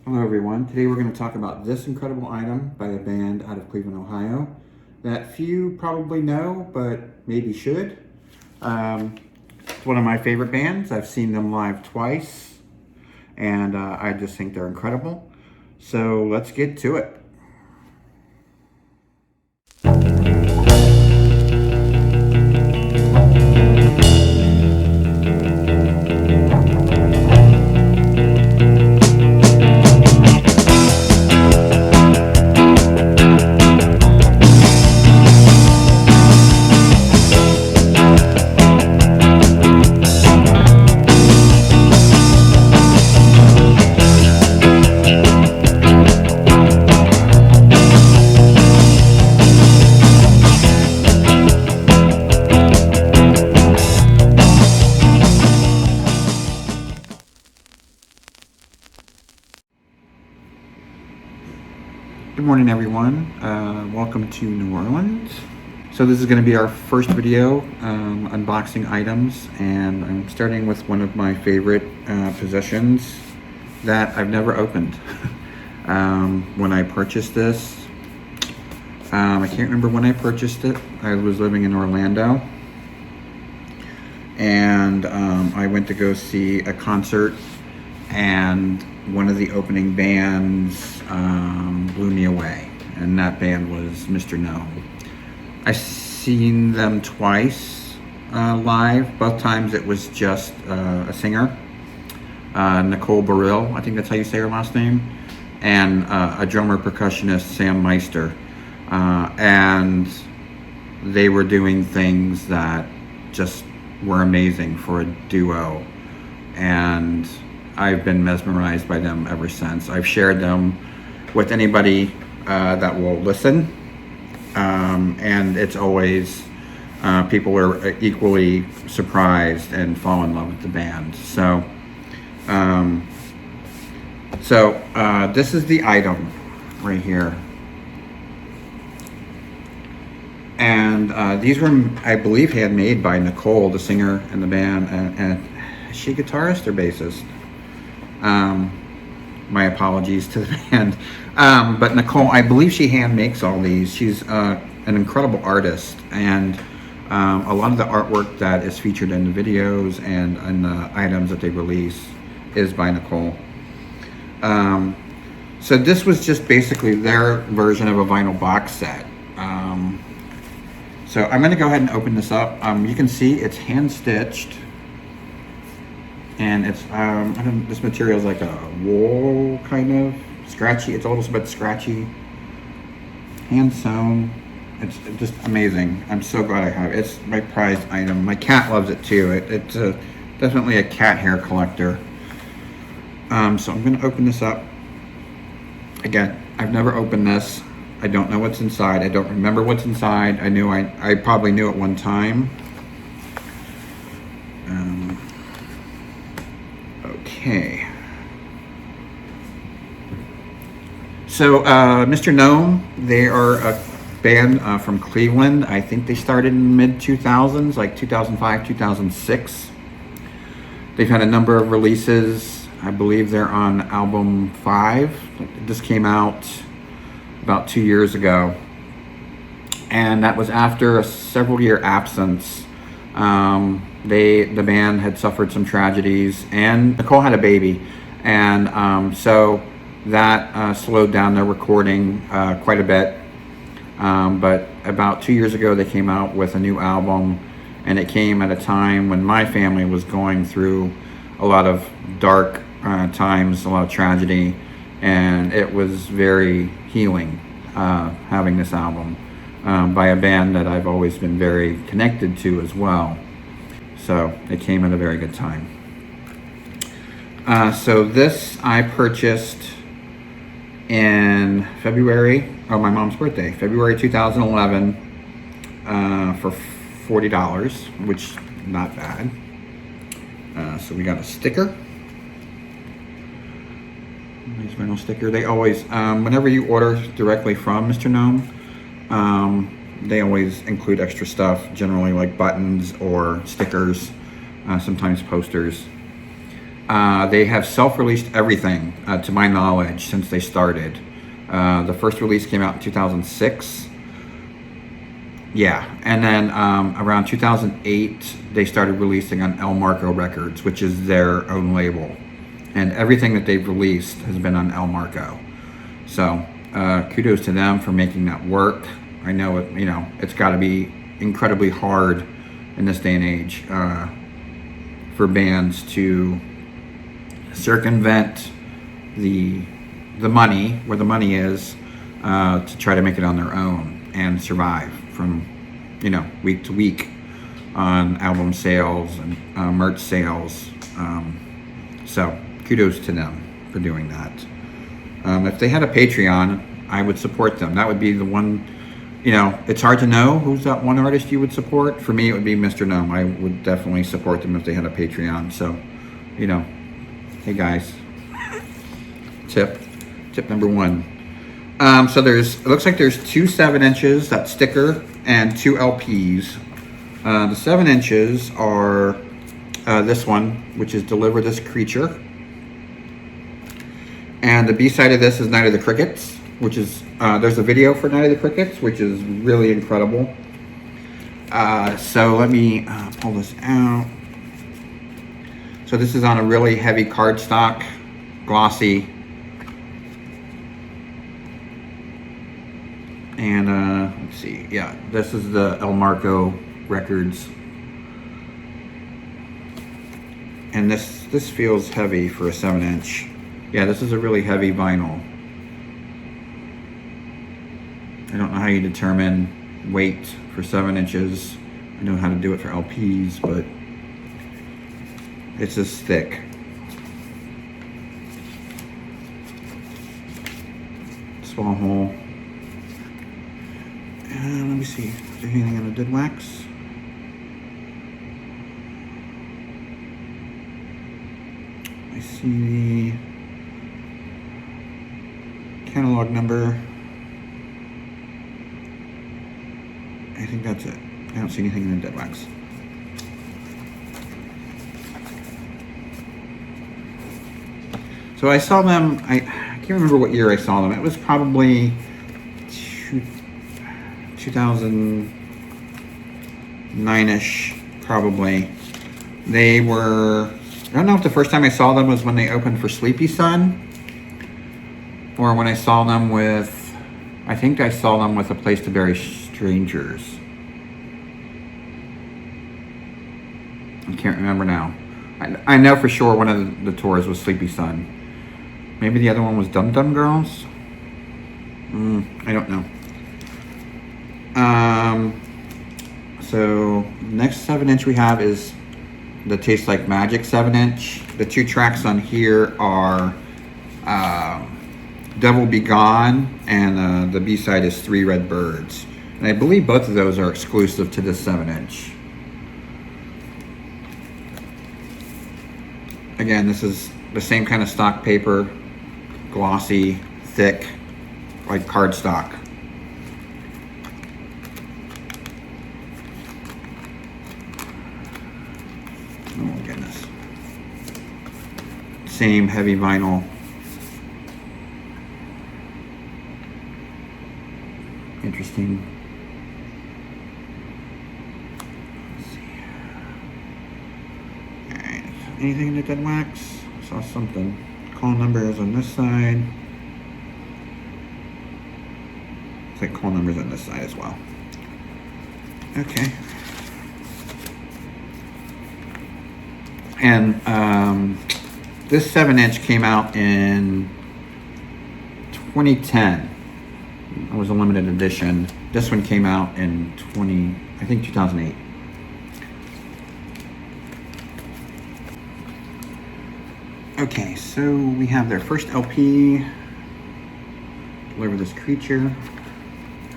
Hello everyone, today we're going to talk about this incredible item by a band out of Cleveland, Ohio that few probably know, but maybe should. It's one of my favorite bands. I've seen them live twice and I just think they're incredible. So let's get to it. Good morning everyone, welcome to New Orleans. So this is going to be our first video unboxing items, and I'm starting with one of my favorite possessions that I've never opened. When I purchased this, I can't remember when I purchased it. I was living in Orlando and I went to go see a concert, and one of the opening bands blew me away, and that band was Mr. Gnome. I've seen them twice live. Both times it was just a singer, Nicole Burrill, I think that's how you say her last name, and a drummer percussionist, Sam Meister. And they were doing things that just were amazing for a duo, and I've been mesmerized by them ever since. I've shared them with anybody that will listen, and it's always people are equally surprised and fall in love with the band. So this is the item right here, and these were, I believe, handmade by Nicole, the singer in the band, and is she a guitarist or bassist? My apologies to the band. But Nicole, I believe she hand makes all these. She's an incredible artist, and a lot of the artwork that is featured in the videos and in the items that they release is by Nicole. So this was just basically their version of a vinyl box set. So I'm going to go ahead and open this up. You can see it's hand stitched. And it's, this material is like a wool, kind of scratchy. It's a little bit scratchy, hand sewn. It's just amazing. I'm so glad I have it. It's my prized item. My cat loves it too. It's definitely a cat hair collector. So I'm going to open this up. Again, I've never opened this. I don't know what's inside. I don't remember what's inside. I probably knew at one time. Okay. So Mr. Gnome, they are a band from Cleveland. I think they started in the mid-2000s, like 2005, 2006. They've had a number of releases. I believe they're on album 5. This came out about 2 years ago. And that was after a several-year absence. The band had suffered some tragedies, and Nicole had a baby, and so that slowed down their recording quite a bit. But about 2 years ago, they came out with a new album, and it came at a time when my family was going through a lot of dark times, a lot of tragedy, and it was very healing having this album by a band that I've always been very connected to as well. So it came at a very good time. So this I purchased in February, my mom's birthday, February 2011, for $40, which not bad. So we got a sticker. Nice vinyl sticker. They always, whenever you order directly from Mr. Gnome, they always include extra stuff, generally like buttons or stickers, sometimes posters. They have self-released everything, to my knowledge, since they started. The first release came out in 2006. Yeah, and then around 2008, they started releasing on Marko Records, which is their own label. And everything that they've released has been on Marko. So kudos to them for making that work. I know it's got to be incredibly hard in this day and age for bands to circumvent the money, where the money is, to try to make it on their own and survive from week to week on album sales and merch sales. So kudos to them for doing that. If they had a Patreon, I would support them. That would be the one. It's hard to know who's that one artist you would support. For me, it would be Mr. Gnome. I would definitely support them if they had a Patreon. So, hey guys, tip number one. So it looks like there's 2 7-inches, that sticker, and 2 LPs. The 7 inches are this one, which is Deliver This Creature. And the B-side of this is Night of the Crickets, which is, there's a video for Night of the Crickets, which is really incredible. So let me pull this out. So this is on a really heavy cardstock, glossy. And let's see, yeah, this is the Marko Records. And this feels heavy for a 7-inch. Yeah, this is a really heavy vinyl. I don't know how you determine weight for 7 inches. I know how to do it for LPs, but it's just thick. Small hole. And let me see, is there anything in the dead wax? I see the catalog number. I think that's it. I don't see anything in the dead wax. So I saw them, I can't remember what year I saw them. It was probably 2009-ish, probably. They were, I don't know if the first time I saw them was when they opened for Sleepy Sun, or when I saw them with, I think I saw them with A Place to Bury Strangers. I can't remember now. I know for sure one of the tours was Sleepy Sun. Maybe the other one was Dum Dum Girls? I don't know. So next 7-inch we have is the Taste Like Magic 7-inch. The 2 tracks on here are Devil Be Gone, and the B-side is 3 Red Birds. And I believe both of those are exclusive to this 7-inch. Again, this is the same kind of stock paper, glossy, thick, like cardstock. Oh goodness. Same heavy vinyl. Interesting. Let's see. Alright, anything in the dead wax? I saw something. Call numbers on this side. Looks like call numbers on this side as well. Okay. And this 7-inch came out in 2010. It was a limited edition. This one came out in 2008. Okay, so we have their first LP, Deliver This Creature.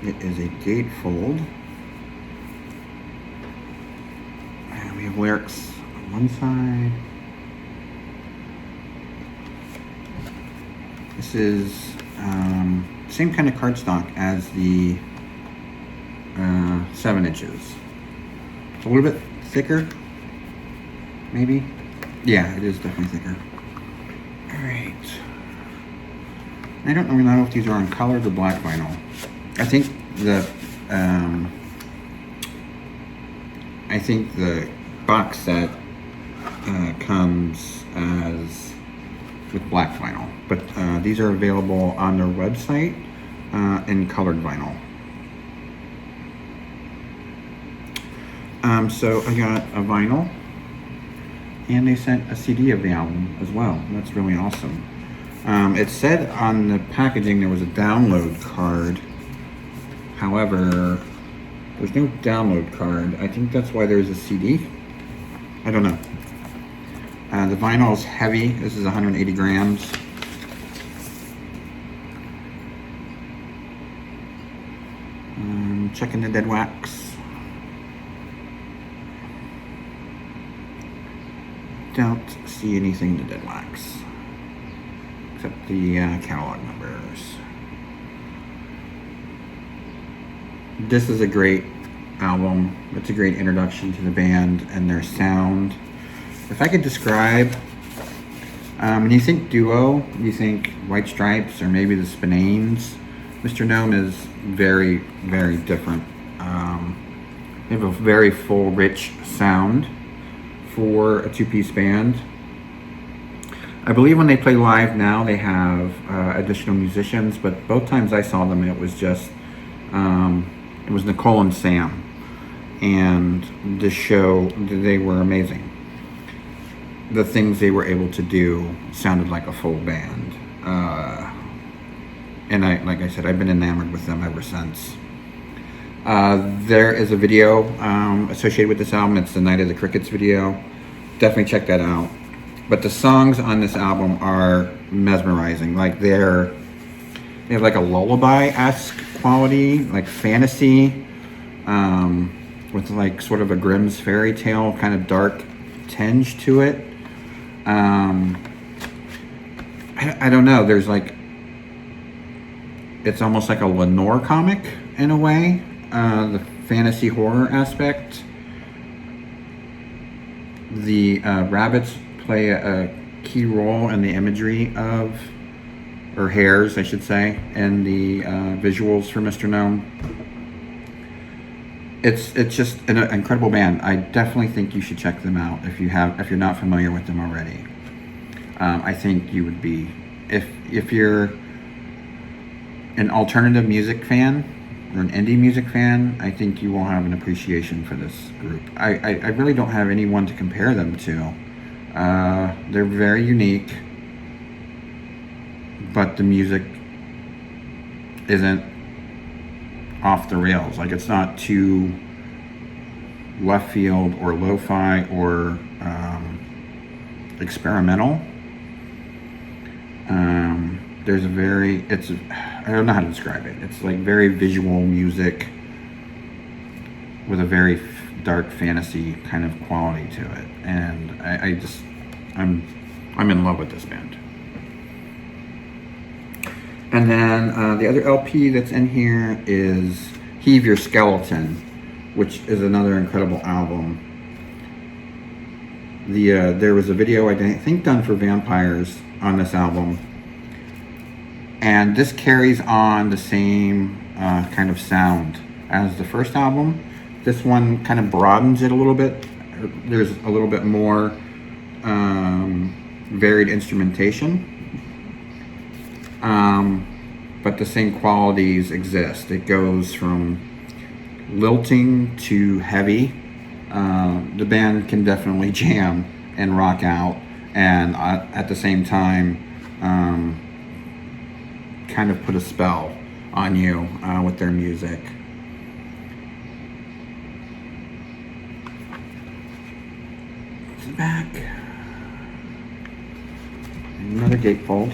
It is a gatefold. And we have lyrics on one side. This is same kind of cardstock as the 7 inches. A little bit thicker, maybe. Yeah, it is definitely thicker. All right. I don't really know if these are on colored or black vinyl. I think the box set comes as with black vinyl, but these are available on their website in colored vinyl. So I got a vinyl, and they sent a CD of the album as well. That's really awesome. It said on the packaging there was a download card. However, there's no download card. I think that's why there's a CD. I don't know. The vinyl is heavy. This is 180 grams. Checking the dead wax. Don't see anything to dead wax except the catalog numbers. This is a great album. It's a great introduction to the band and their sound. If I could describe, when you think duo, you think White Stripes or maybe the Spinanes. Mr. Gnome is very, very different. They have a very full, rich sound for a two-piece band. I believe when they play live now, they have additional musicians, but both times I saw them, it was just, it was Nicole and Sam. And this show, they were amazing. The things they were able to do sounded like a full band. And like I said, I've been enamored with them ever since. There is a video associated with this album. It's the Night of the Crickets video. Definitely check that out. But the songs on this album are mesmerizing. Like they have like a lullaby-esque quality, like fantasy, with like sort of a Grimm's fairy tale kind of dark tinge to it. I don't know. There's like, it's almost like a Lenore comic in a way. The fantasy horror aspect. The rabbits play a key role in the imagery of, or hairs, I should say, and the visuals for Mr. Gnome. It's just an incredible band. I definitely think you should check them out if you're not familiar with them already. I think you would be, if you're an alternative music fan or an indie music fan, I think you will have an appreciation for this group. I really don't have anyone to compare them to. They're very unique, but the music isn't off the rails. Like, it's not too left field or lo-fi or experimental. There's I don't know how to describe it. It's like very visual music with a very dark fantasy kind of quality to it. And I'm in love with this band. And then the other LP that's in here is Heave Your Skeleton, which is another incredible album. There was a video I think done for Vampires on this album, and this carries on the same kind of sound as the first album. This one kind of broadens it a little bit. There's a little bit more varied instrumentation, but the same qualities exist. It goes from lilting to heavy. The band can definitely jam and rock out, and at the same time kind of put a spell on you with their music. To the back, another gatefold.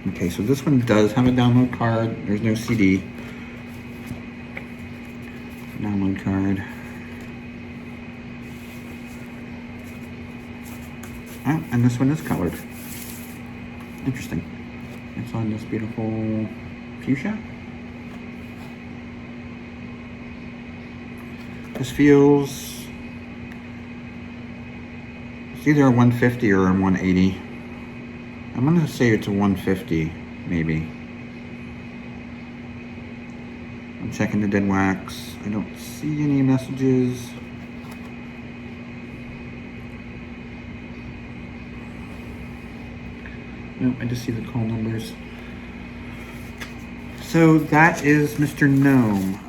Okay, so this one does have a download card. There's no CD. Download card. Oh, and this one is colored. Interesting. It's on this beautiful fuchsia. This feels, it's either a 150 or a 180. I'm gonna say it's a 150, maybe. I'm checking the dead wax. I don't see any messages. No, I just see the call numbers. So that is Mr. Gnome.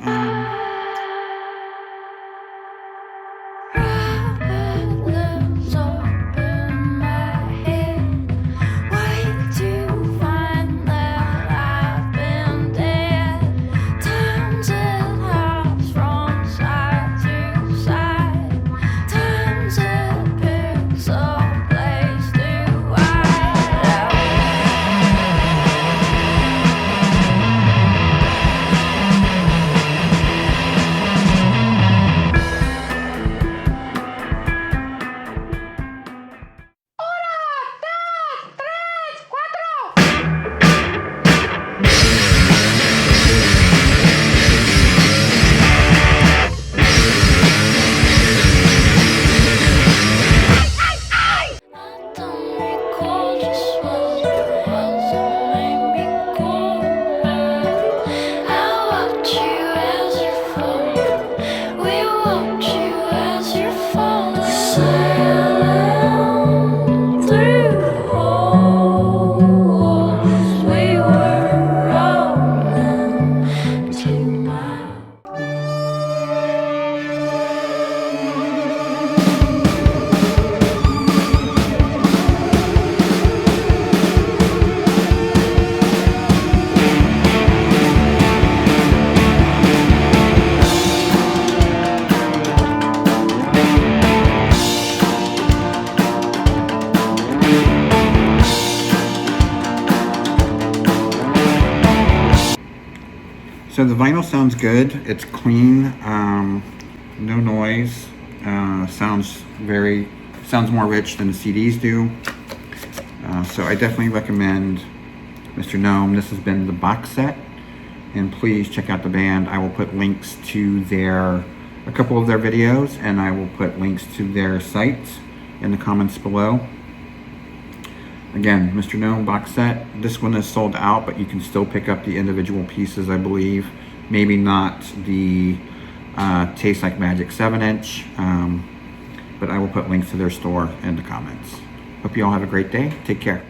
So the vinyl sounds good. It's clean, no noise. Sounds more rich than the CDs do. So I definitely recommend Mr. Gnome. This has been the box set, and please check out the band. I will put links to a couple of their videos, and I will put links to their sites in the comments below. Again, Mr. Gnome box set. This one is sold out, but you can still pick up the individual pieces, I believe. Maybe not the Taste Like Magic 7-inch, but I will put links to their store in the comments. Hope you all have a great day. Take care.